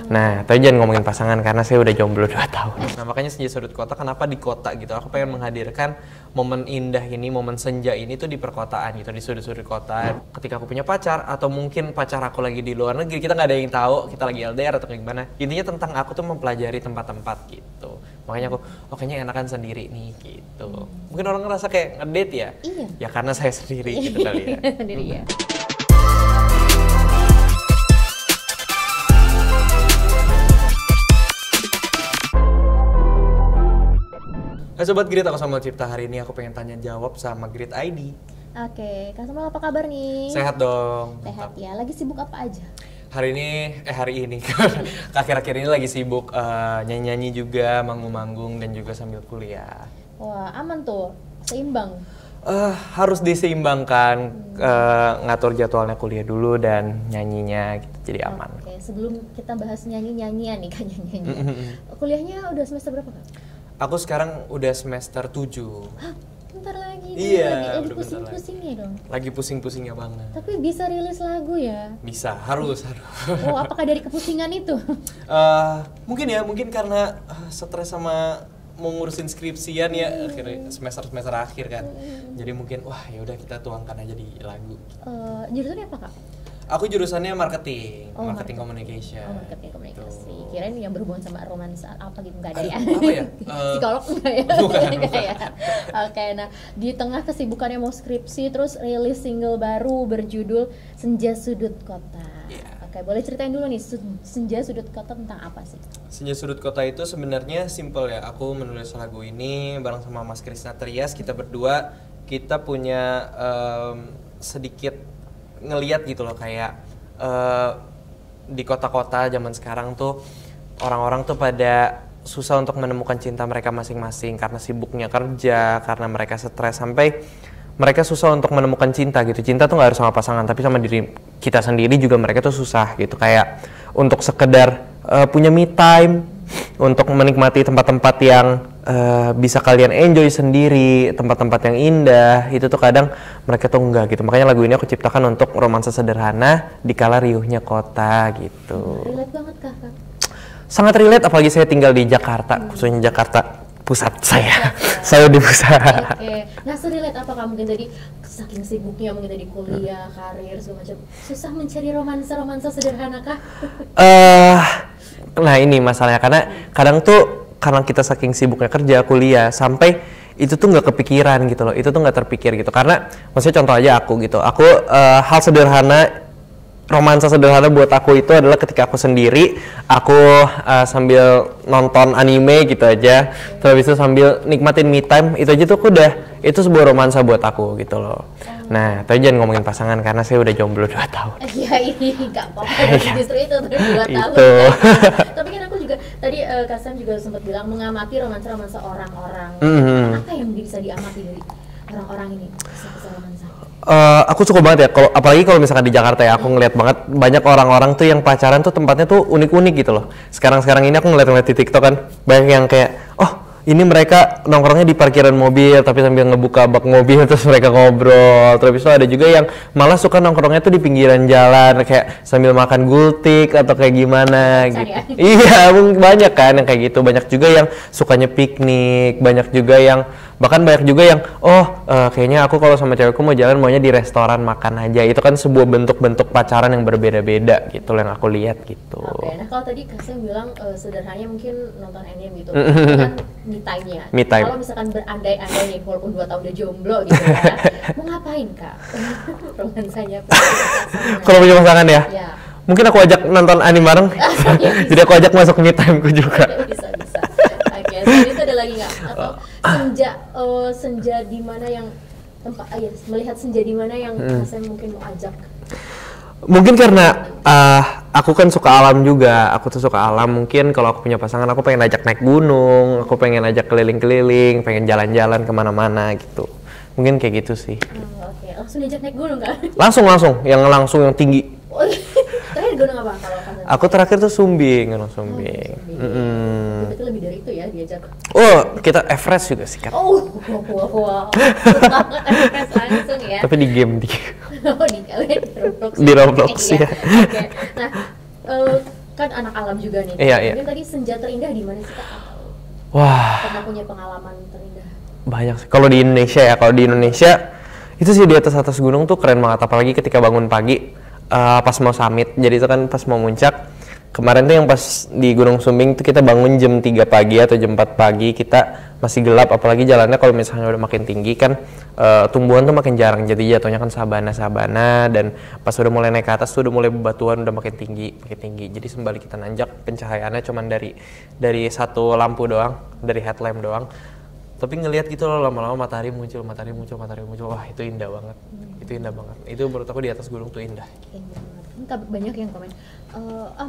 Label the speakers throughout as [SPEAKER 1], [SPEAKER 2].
[SPEAKER 1] Nah, tapi jangan ngomongin pasangan karena saya udah jomblo 2 tahun. Nah, makanya Senja Sudut Kota, kenapa di kota gitu? Aku pengen menghadirkan momen indah ini, momen senja ini tuh di perkotaan gitu, di sudut-sudut kota. Ketika aku punya pacar, atau mungkin pacar aku lagi di luar negeri, kita nggak ada yang tahu, kita lagi LDR atau kayak gimana. Intinya tentang aku tuh mempelajari tempat-tempat gitu. Makanya aku, oh kayaknya enakan sendiri nih gitu. Mungkin orang ngerasa kayak ngedate ya?
[SPEAKER 2] Iya.
[SPEAKER 1] Ya karena saya sendiri gitu kali ya.
[SPEAKER 2] Sendiri ya.
[SPEAKER 1] Hai Sobat Grit, aku Samuel Cipta. Hari ini aku pengen tanya jawab sama Grit ID.
[SPEAKER 2] Oke, Kak Samuel apa kabar nih?
[SPEAKER 1] Sehat dong.
[SPEAKER 2] Sehat ya. Lagi sibuk apa aja?
[SPEAKER 1] Hari ini akhir-akhir ini lagi sibuk nyanyi-nyanyi juga, manggung-manggung dan juga sambil kuliah.
[SPEAKER 2] Wah, aman tuh. Seimbang.
[SPEAKER 1] Harus diseimbangkan, ngatur jadwalnya kuliah dulu dan nyanyinya gitu, jadi aman.
[SPEAKER 2] Oke, sebelum kita bahas nyanyi-nyanyian nih Kak, nyanyi-nyanyian. Kuliahnya udah semester berapa Kak?
[SPEAKER 1] Aku sekarang udah semester 7.
[SPEAKER 2] Hah? Bentar lagi.
[SPEAKER 1] Iya,
[SPEAKER 2] lagi
[SPEAKER 1] udah bentar
[SPEAKER 2] pusing-pusingnya dong.
[SPEAKER 1] Lagi pusing-pusingnya banget.
[SPEAKER 2] Tapi bisa rilis lagu ya?
[SPEAKER 1] Bisa, harus.
[SPEAKER 2] Oh, apakah dari kepusingan itu?
[SPEAKER 1] Mungkin karena stres sama mau ngurusin skripsian ya, akhirnya semester akhir kan. Jadi mungkin wah ya udah kita tuangkan aja di lagu.
[SPEAKER 2] Jurusannya apa Kak?
[SPEAKER 1] Aku jurusannya marketing,
[SPEAKER 2] Oh,
[SPEAKER 1] marketing communication.
[SPEAKER 2] Oh, marketing komunikasi.
[SPEAKER 1] Tuh.
[SPEAKER 2] Kirain yang berhubungan sama romansa apa gitu, enggak ada ya?
[SPEAKER 1] Apa ya?
[SPEAKER 2] Psikolog enggak ya?
[SPEAKER 1] Bukan.
[SPEAKER 2] Enggak ya? Oke, nah di tengah kesibukannya mau skripsi terus rilis single baru berjudul Senja Sudut Kota.
[SPEAKER 1] Yeah.
[SPEAKER 2] Oke, boleh ceritain dulu nih Senja Sudut Kota tentang apa sih?
[SPEAKER 1] Senja Sudut Kota itu sebenarnya simple ya. Aku menulis lagu ini bareng sama Mas Krisna Trias. Kita berdua kita punya sedikit ngeliat gitu loh, kayak di kota-kota zaman sekarang tuh orang-orang tuh pada susah untuk menemukan cinta mereka masing-masing karena sibuknya kerja, karena mereka stres, sampai mereka susah untuk menemukan cinta gitu. Cinta tuh nggak harus sama pasangan, tapi sama diri kita sendiri juga mereka tuh susah gitu. Kayak untuk sekedar punya me time, untuk menikmati tempat-tempat yang bisa kalian enjoy sendiri, tempat-tempat yang indah, itu tuh kadang mereka tuh enggak gitu. Makanya lagu ini aku ciptakan untuk romansa sederhana di kala riuhnya kota gitu.
[SPEAKER 2] Relate banget Kak.
[SPEAKER 1] Sangat relate, apalagi saya tinggal di Jakarta, khususnya Jakarta pusat saya. Saya di pusat.
[SPEAKER 2] Oke. Nah, relate apa kamu mungkin tadi saking sibuknya mungkin tadi kuliah, karir segala macam. Susah mencari romansa sederhana kah?
[SPEAKER 1] Nah ini masalahnya, karena kadang tuh karena kita saking sibuknya kerja, kuliah, sampai itu tuh nggak kepikiran gitu loh, itu tuh nggak terpikir gitu. Karena maksudnya contoh aja aku gitu, hal sederhana, romansa sederhana buat aku itu adalah ketika aku sendiri, aku sambil nonton anime gitu aja, terus itu sambil nikmatin me time, itu aja tuh itu sebuah romansa buat aku gitu loh. Nah, tapi jangan ngomongin pasangan karena saya udah jomblo 2 tahun.
[SPEAKER 2] Iya, ini nggak apa-apa, justru itu terus 2 tahun. Tapi kan aku juga tadi Kak Sam juga sempat bilang mengamati romansa orang-orang. Apa yang bisa diamati dari orang-orang ini? Kisah-kisah romansa.
[SPEAKER 1] Aku suka banget ya, apalagi kalau misalkan di Jakarta ya, aku ngeliat banget banyak orang-orang tuh yang pacaran tuh tempatnya tuh unik-unik gitu loh. Sekarang ini aku ngeliat di TikTok kan, banyak yang kayak, oh ini mereka nongkrongnya di parkiran mobil tapi sambil ngebuka bak mobil terus mereka ngobrol. Terus itu ada juga yang malah suka nongkrongnya tuh di pinggiran jalan kayak sambil makan gultik atau kayak gimana gitu.
[SPEAKER 2] Ya?
[SPEAKER 1] Iya, banyak kan yang kayak gitu. Banyak juga yang sukanya piknik, banyak juga yang kayaknya aku kalau sama cewekku mau jalan maunya di restoran makan aja. Itu kan sebuah bentuk-bentuk pacaran yang berbeda-beda gitu yang aku lihat gitu.
[SPEAKER 2] Oke, nah kalau tadi Kak Sam bilang sederhananya mungkin nonton anime gitu. Itu kan me time-nya.
[SPEAKER 1] Me time.
[SPEAKER 2] Kalau misalkan berandai-andai nih walaupun 2 tahun udah jomblo gitu ya. Mau ngapain Kak? Romansanya.
[SPEAKER 1] Kalau punya pasangan ya?
[SPEAKER 2] Ya.
[SPEAKER 1] Mungkin aku ajak nonton anime bareng. Jadi aku ajak masuk me time-ku juga.
[SPEAKER 2] Bisa. Oke, selain itu ada lagi nggak? Atau senja di mana yang melihat senja di mana yang saya mungkin mau ajak?
[SPEAKER 1] Mungkin karena aku kan suka alam juga, aku tuh suka alam. Mungkin kalau aku punya pasangan, aku pengen ajak naik gunung, aku pengen ajak keliling-keliling, pengen jalan-jalan kemana-mana gitu. Mungkin kayak gitu sih.
[SPEAKER 2] Oke, langsung diajak naik gunung kan?
[SPEAKER 1] Langsung yang tinggi.
[SPEAKER 2] Terakhir gunung apa kalau Kak?
[SPEAKER 1] Aku terakhir tuh Sumbing, gunung Sumbing.
[SPEAKER 2] Berarti lebih dari itu ya diajak.
[SPEAKER 1] Oh, kita Everest juga sih kan.
[SPEAKER 2] Wow. Banget Everest langsung ya.
[SPEAKER 1] Tapi di game
[SPEAKER 2] Oh, di Roblox.
[SPEAKER 1] Di Roblox ya.
[SPEAKER 2] Oke. Nah, kan anak alam juga nih.
[SPEAKER 1] Iya.
[SPEAKER 2] Mungkin tadi senja terindah di mana sih Kak?
[SPEAKER 1] Wah.
[SPEAKER 2] Pernah punya pengalaman terindah?
[SPEAKER 1] Banyak sih. Kalau di Indonesia ya, kalau di Indonesia itu sih di atas gunung tuh keren banget. Apalagi ketika bangun pagi pas mau summit. Jadi itu kan pas mau muncak. Kemarin tuh yang pas di Gunung Sumbing tuh kita bangun jam 3 pagi atau jam 4 pagi, kita masih gelap, apalagi jalannya kalau misalnya udah makin tinggi kan tumbuhan tuh makin jarang, jadi jatuhnya kan sabana dan pas udah mulai naik ke atas tuh udah mulai bebatuan, udah makin tinggi. Jadi sembari kita nanjak pencahayaannya cuman dari satu lampu doang, dari headlamp doang. Tapi ngelihat gitu loh lama-lama matahari muncul, wah itu indah banget. Itu indah banget. Itu menurut aku di atas gunung tuh indah.
[SPEAKER 2] Kan banyak yang komen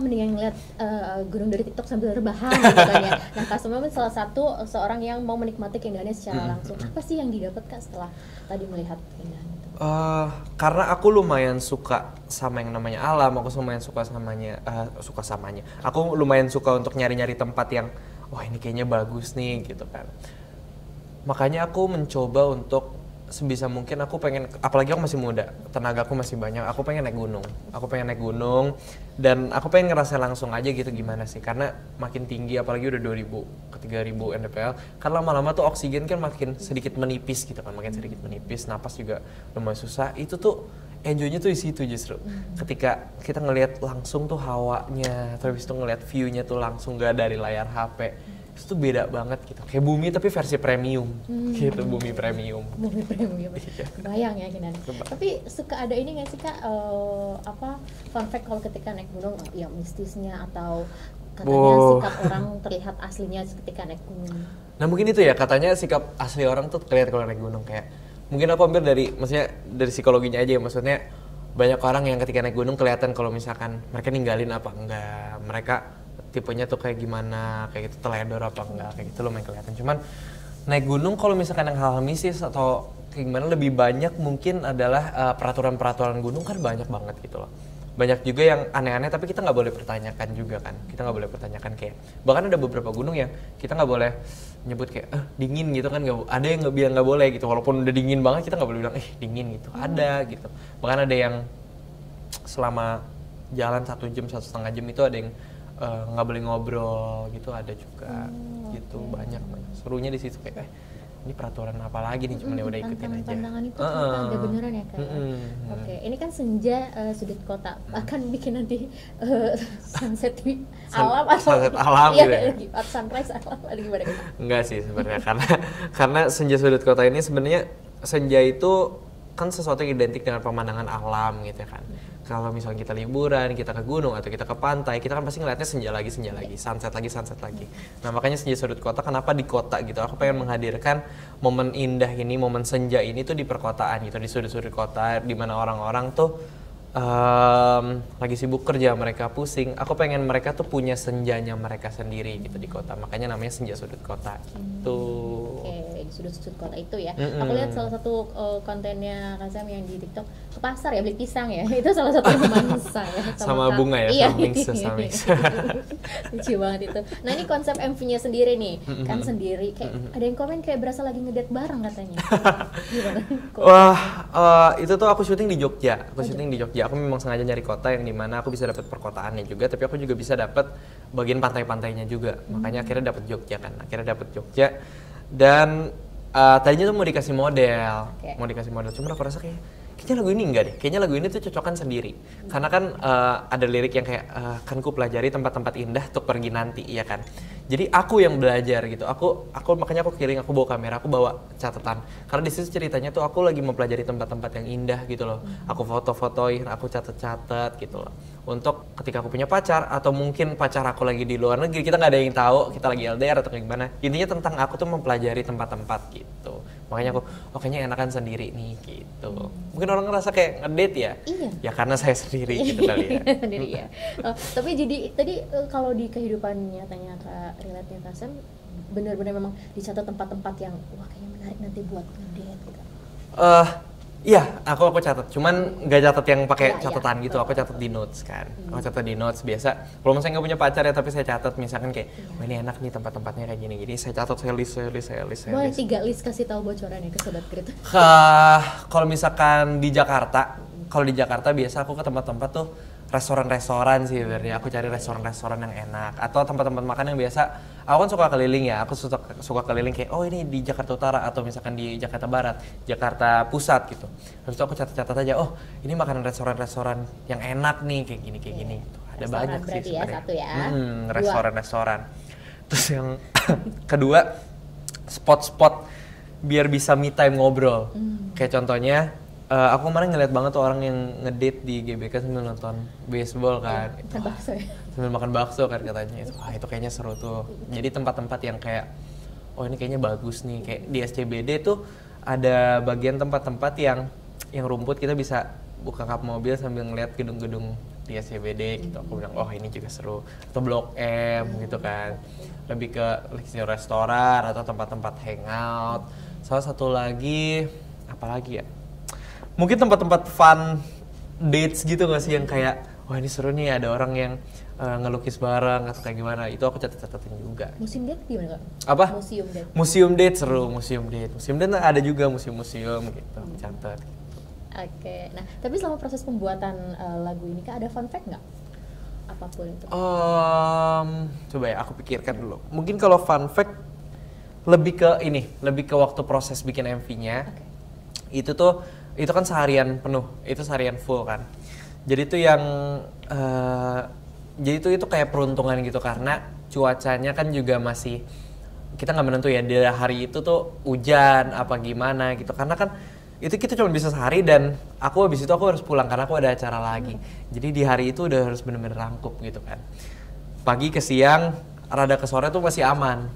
[SPEAKER 2] mendingan ngeliat gunung dari TikTok sambil rebahan gitu kan ya. Nah Kak Sumam salah satu seorang yang mau menikmati keindahannya secara langsung. Apa sih yang didapat Kak setelah tadi melihat keindahan itu?
[SPEAKER 1] Karena aku lumayan suka sama yang namanya alam, aku lumayan suka samanya. Aku lumayan suka untuk nyari-nyari tempat yang wah ini kayaknya bagus nih gitu kan. Makanya aku mencoba untuk sebisa mungkin aku pengen, apalagi aku masih muda, tenaga aku masih banyak, aku pengen naik gunung dan aku pengen ngerasain langsung aja gitu gimana sih, karena makin tinggi apalagi udah 2000 ke 3000 mdpl kan lama-lama tuh oksigen kan makin sedikit menipis gitu kan, napas juga lumayan susah. Itu tuh enjoynya tuh di situ justru, ketika kita ngelihat langsung tuh hawanya, terus itu ngelihat viewnya tuh langsung gak dari layar HP. Itu tuh beda banget gitu, kayak bumi tapi versi premium gitu, bumi premium.
[SPEAKER 2] Bayang ya Kinan. Tapi suka ada ini nggak sih Kak, fun fact kalau ketika naik gunung, ya mistisnya atau katanya sikap orang terlihat aslinya ketika naik gunung.
[SPEAKER 1] Nah mungkin itu ya, katanya sikap asli orang tuh terlihat kalau naik gunung, kayak mungkin aku ambil maksudnya dari psikologinya aja ya, maksudnya banyak orang yang ketika naik gunung kelihatan kalau misalkan mereka ninggalin apa enggak, mereka tipenya tuh kayak gimana, kayak gitu teledor apa enggak, kayak gitu lumayan kelihatan. Cuman naik gunung kalau misalkan yang hal-hal mistis atau kayak gimana lebih banyak mungkin adalah peraturan-peraturan gunung kan banyak banget gitu loh. Banyak juga yang aneh-aneh tapi kita nggak boleh pertanyakan juga kan. Kita nggak boleh pertanyakan, kayak bahkan ada beberapa gunung yang kita nggak boleh nyebut kayak dingin gitu kan, ada yang nggak bilang nggak boleh gitu, walaupun udah dingin banget kita nggak boleh bilang dingin gitu. Ada gitu. Bahkan ada yang selama jalan 1 jam 1,5 jam itu ada yang nggak boleh ngobrol gitu, ada juga gitu. Banyak serunya di situ, kayak ini peraturan apa lagi nih, cuman ya udah ikutin aja.
[SPEAKER 2] Pantangan itu ada beneran ya Kak. Oke, ini kan senja sudut kota akan bikin nanti sunset alam atau
[SPEAKER 1] sunset alam gitu ya?
[SPEAKER 2] Sunrise alam lagi gimana?
[SPEAKER 1] Enggak sih sebenarnya, karena senja sudut kota ini sebenarnya, senja itu kan sesuatu yang identik dengan pemandangan alam gitu kan. Kalau misalnya kita liburan, kita ke gunung atau kita ke pantai, kita kan pasti ngeliatnya senja lagi, sunset lagi. Nah makanya senja sudut kota, kenapa di kota gitu? Aku pengen menghadirkan momen indah ini, momen senja ini tuh di perkotaan gitu, di sudut-sudut kota, di mana orang-orang tuh lagi sibuk kerja, mereka pusing. Aku pengen mereka tuh punya senjanya mereka sendiri gitu di kota. Makanya namanya senja sudut kota gitu.
[SPEAKER 2] Oke, di sudut-sudut kota itu ya. Aku lihat salah satu kontennya Kak Sam yang di TikTok, ke pasar ya beli pisang ya. Itu salah satu romansa ya.
[SPEAKER 1] Sama bunga ya,
[SPEAKER 2] iya.
[SPEAKER 1] sama mix.
[SPEAKER 2] Lucu banget itu. Nah ini konsep MV-nya sendiri nih, kan sendiri. Kayak ada yang komen kayak berasa lagi ngedate bareng katanya. Gimana?
[SPEAKER 1] Wah, itu tuh aku syuting di Jogja. Aku memang sengaja nyari kota yang dimana aku bisa dapat perkotaannya juga, tapi aku juga bisa dapat bagian pantai-pantainya juga. Makanya akhirnya dapat Jogja. Dan tadinya tuh mau dikasih model, cuma aku rasa kayaknya lagu ini enggak deh. Kayaknya lagu ini tuh cocokan sendiri. Karena kan ada lirik yang kayak kan ku pelajari tempat-tempat indah untuk pergi nanti, ya kan. Jadi aku yang belajar gitu. Makanya aku bawa kamera, aku bawa catatan. Karena di situ ceritanya tuh aku lagi mempelajari tempat-tempat yang indah gitu loh. Aku foto-fotoin, aku catat-catat gitu loh. Untuk ketika aku punya pacar atau mungkin pacar aku lagi di luar negeri, kita nggak ada yang tahu kita lagi LDR atau kayak gimana. Intinya tentang aku tuh mempelajari tempat-tempat gitu. Makanya aku kayaknya enakan sendiri nih gitu. Mungkin orang ngerasa kayak ngedate ya.
[SPEAKER 2] Iya.
[SPEAKER 1] Ya karena saya sendiri gitu kali ya.
[SPEAKER 2] Sendiri ya. Tapi jadi tadi kalau di kehidupan nyatanya relate-nya Kak Sam, benar-benar memang dicatat tempat-tempat yang wah kayaknya menarik nanti buat ngedate gitu.
[SPEAKER 1] Iya, aku catat. Cuman nggak catat yang pakai catatan gitu. Aku catat di notes kan. Aku catat di notes biasa. Kalau misalnya nggak punya pacar ya, tapi saya catat misalkan kayak, wah ini enak nih tempat-tempatnya kayak gini. Saya catat, saya list.
[SPEAKER 2] Boleh 3 list kasih tahu bocorannya ke Sobat Grit.
[SPEAKER 1] Kalau misalkan di Jakarta, biasa aku ke tempat-tempat tuh restoran-restoran sih sebenarnya. Aku cari restoran-restoran yang enak atau tempat-tempat makan yang biasa. Aku kan suka keliling ya. Aku suka keliling kayak oh ini di Jakarta Utara atau misalkan di Jakarta Barat, Jakarta Pusat gitu. Habis itu aku catat-catat aja. Oh ini makanan restoran-restoran yang enak nih kayak gini kayak gini. Tuh, ada
[SPEAKER 2] Restoran
[SPEAKER 1] banyak sih
[SPEAKER 2] berarti ya,
[SPEAKER 1] sebenarnya.
[SPEAKER 2] satu ya.
[SPEAKER 1] Restoran-restoran. Terus yang kedua spot-spot biar bisa me time ngobrol. Kayak contohnya aku kemarin ngeliat banget tuh orang yang ngedate di GBK sambil nonton baseball kan.
[SPEAKER 2] Makan bakso ya.
[SPEAKER 1] Sambil makan bakso kan katanya. Wah itu kayaknya seru tuh. Jadi tempat-tempat yang kayak oh ini kayaknya bagus nih. Kayak di SCBD tuh ada bagian tempat-tempat yang rumput kita bisa buka kap mobil sambil ngeliat gedung-gedung di SCBD gitu. Aku bilang oh ini juga seru. Atau Blok M gitu kan. Lebih ke restoran atau tempat-tempat hangout. Salah satu lagi apa lagi ya? Mungkin tempat-tempat fun dates gitu gak sih yang kayak wah ini seru nih ada orang yang ngelukis bareng atau kayak gimana. Itu aku catat-catatin juga.
[SPEAKER 2] Museum date gimana Kak?
[SPEAKER 1] Apa?
[SPEAKER 2] Museum date.
[SPEAKER 1] Museum date seru, museum date. Museum date ada juga museum-museum gitu. Catat.
[SPEAKER 2] Oke. Nah, tapi selama proses pembuatan lagu ini Kak ada fun fact nggak? Apapun itu.
[SPEAKER 1] Coba ya aku pikirkan dulu. Mungkin kalau fun fact lebih ke waktu proses bikin MV-nya. Itu kan seharian penuh, itu seharian full kan. Jadi itu yang jadi itu kayak peruntungan gitu karena cuacanya kan juga masih kita nggak menentu ya di hari itu tuh hujan apa gimana gitu karena kan itu kita cuma bisa sehari dan habis itu aku harus pulang karena aku ada acara lagi. Jadi di hari itu udah harus bener-bener rangkup gitu kan. Pagi ke siang, rada ke sore tuh masih aman.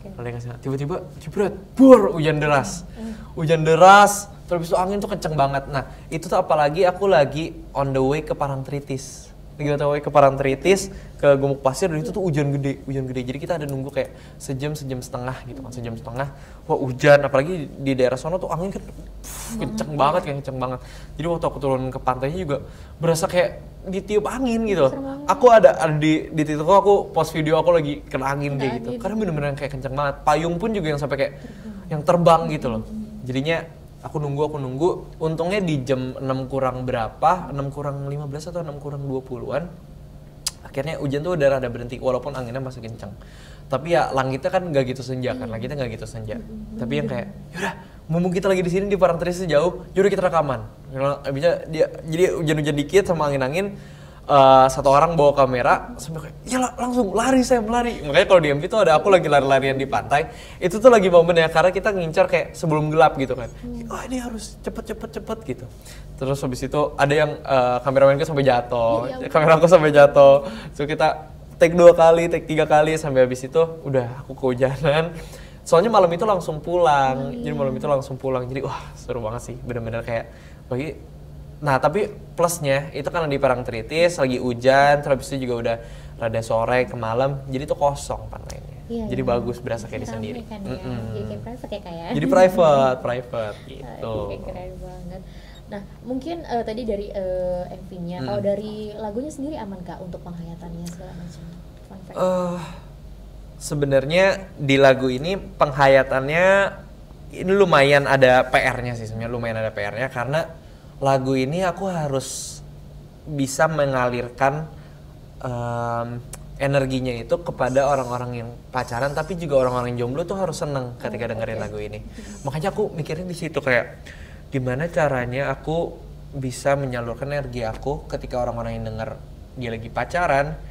[SPEAKER 1] Tiba-tiba jebret, hujan deras. Hujan deras, terus itu angin tuh kenceng banget. Nah, itu tuh apalagi aku lagi on the way ke Parangtritis. Lagi on the way ke Parangtritis, ke Gumuk Pasir, dan itu tuh hujan gede. Jadi kita ada nunggu kayak sejam setengah gitu kan, sejam setengah. Wah hujan, apalagi di daerah sono tuh angin kan kenceng banget. Jadi waktu aku turun ke pantainya juga berasa kayak ditiup angin gitu. Aku ada di titik aku post video aku lagi kena angin kayak gitu. Karena bener-bener kayak kenceng banget. Payung pun juga yang sampai kayak yang terbang gitu loh. Jadinya aku nunggu. Untungnya di jam 6 kurang berapa, 6 kurang 15 atau 6 kurang 20-an. Akhirnya hujan tuh udah rada berhenti walaupun anginnya masih kenceng. Tapi ya langitnya kan nggak gitu senja kan, langitnya nggak gitu senja. Tapi yang kayak, yaudah, mumpung kita lagi di sini di Parangtritis jauh, yaudah kita rekaman. Jadi hujan-hujan dikit sama angin-angin. Satu orang bawa kamera sampai kayak ya langsung lari. Makanya kalau di MV tuh ada aku lagi lari-larian di pantai. Itu tuh lagi momen ya karena kita ngincar kayak sebelum gelap gitu kan. Oh ini harus cepet gitu. Terus habis itu ada yang kameramenku sampai jatuh. Kameraku sampai jatuh. So kita take 2 kali, take 3 kali sampai habis itu udah aku kehujanan. Soalnya malam itu langsung pulang. Jadi wah seru banget sih. Bener-bener kayak bagi. Nah tapi plusnya itu karena di Parangtritis lagi hujan, terus itu juga udah rada sore ke malam, jadi itu kosong pantainya. Jadi bagus berasa kayak di sendiri.
[SPEAKER 2] Kan, ya. Jadi kayak private ya kayak.
[SPEAKER 1] Jadi private gitu.
[SPEAKER 2] Keren banget. Nah mungkin tadi dari MV-nya, kalau dari lagunya sendiri aman Kak untuk penghayatannya segala macam?
[SPEAKER 1] Sebenarnya di lagu ini penghayatannya ini lumayan ada PR-nya sih sebenarnya, karena lagu ini aku harus bisa mengalirkan energinya itu kepada orang-orang yang pacaran tapi juga orang-orang jomblo tuh harus seneng ketika dengerin lagu ini. Makanya aku mikirin di situ kayak gimana caranya aku bisa menyalurkan energi aku ketika orang-orang yang denger dia lagi pacaran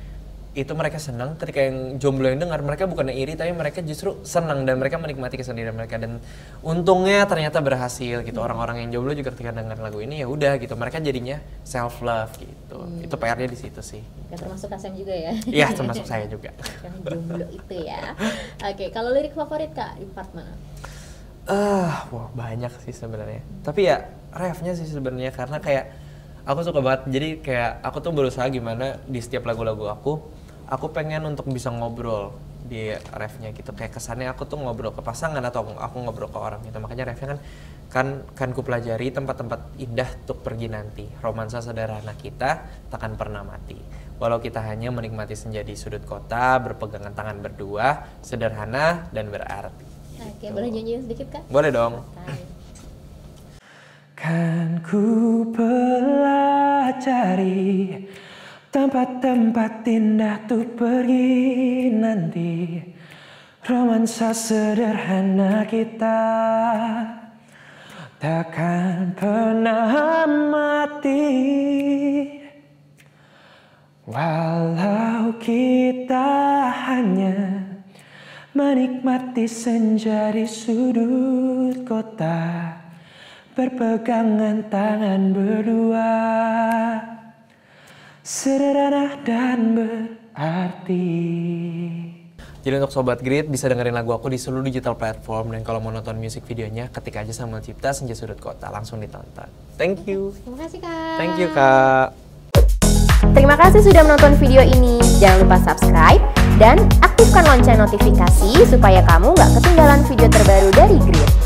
[SPEAKER 1] itu mereka senang, ketika yang jomblo yang dengar mereka bukannya iri tapi mereka justru senang dan mereka menikmati kesendirian mereka dan untungnya ternyata berhasil gitu. Orang-orang yang jomblo juga ketika dengar lagu ini ya udah gitu mereka jadinya self love gitu. Itu PR-nya di situ sih.
[SPEAKER 2] Ya, termasuk Kasem juga ya?
[SPEAKER 1] Iya termasuk saya juga.
[SPEAKER 2] Yang jomblo itu ya. Oke, kalau lirik favorit Kak di part mana?
[SPEAKER 1] Wah banyak sih sebenarnya. Tapi ya refnya sih sebenarnya karena kayak aku suka banget. Jadi kayak aku tuh berusaha gimana di setiap lagu-lagu aku pengen untuk bisa ngobrol di refnya gitu. Kayak kesannya aku tuh ngobrol ke pasangan atau aku ngobrol ke orang gitu. Makanya refnya kan ku pelajari tempat-tempat indah untuk pergi nanti. Romansa sederhana kita takkan pernah mati. Walau kita hanya menikmati senja di sudut kota, berpegangan tangan berdua, sederhana dan berarti.
[SPEAKER 2] Oke, boleh nyanyiin sedikit Kak?
[SPEAKER 1] Boleh dong. Kan ku pelajari Tempat-tempat indah tuh pergi nanti, romansa sederhana kita takkan pernah mati. Walau kita hanya menikmati senja di sudut kota, berpegangan tangan berdua, sederhana dan berarti. Jadi untuk Sobat Grit bisa dengerin lagu aku di seluruh digital platform, dan kalau mau nonton musik videonya ketik aja Samuel Cipta Senja Sudut Kota, langsung ditonton. Thank you.
[SPEAKER 2] Terima kasih Kak.
[SPEAKER 1] Thank you Kak.
[SPEAKER 3] Terima kasih sudah menonton video ini. Jangan lupa subscribe dan aktifkan lonceng notifikasi supaya kamu gak ketinggalan video terbaru dari Grit.